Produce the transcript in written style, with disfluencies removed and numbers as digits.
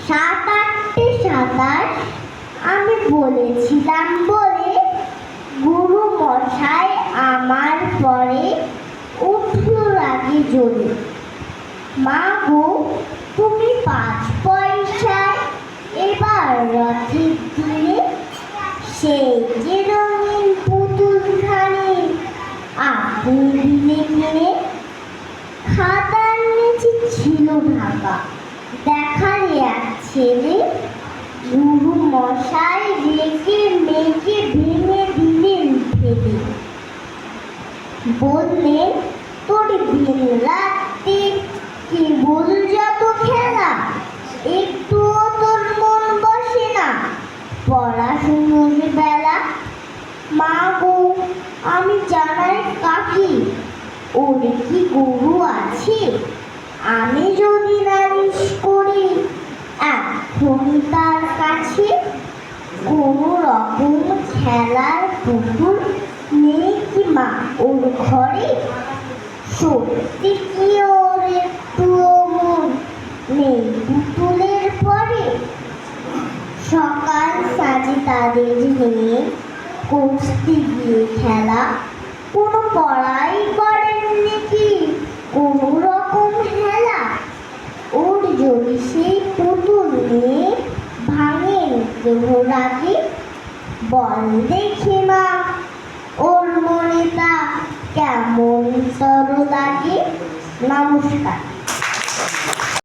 সাতাশ আমি বলেছিলাম বলে গুরু মশাই আমার পরে উঠল রাগে জ্বলে। মা গো, তুমি 5 পয়সায় এবার রথের দিনে সেই যে রঙিন পুতুলখানি আপনি দিলে কিনে। খাতার নিচে ছিল ঢাকা দেখালে এক ছেলে, গুরু মশাই রেগে মেঘে ভেঙে দিলেন ফেলে। বললেন, তোর দিন রাত্রি কেবল যত খেলা, একটুও তোর মন বসে না পড়াশুনোর বেলা। মা গো, আমি জানাই কাকি, ওর কি গরু আছে? আমি যদি নালিশ করি এখন তার কাছে, কোনো রকম খেলার পুতুল নেই কি মা ওর ঘরে? সত্যি কি ওর একটুও মন নেই পুতুলের পরে? সকাল সাজে তাদের নিয়ে করতে গিয়ে খেলা, কোনো পড়াই করেননি কি কোনো রকম হেলা? ওর যদি সেই পুতুল নিয়ে ভাঙেন কেহ রাগে, বল দেখি মা ওর মনে তা কেমন তর লাগে। নমস্কার।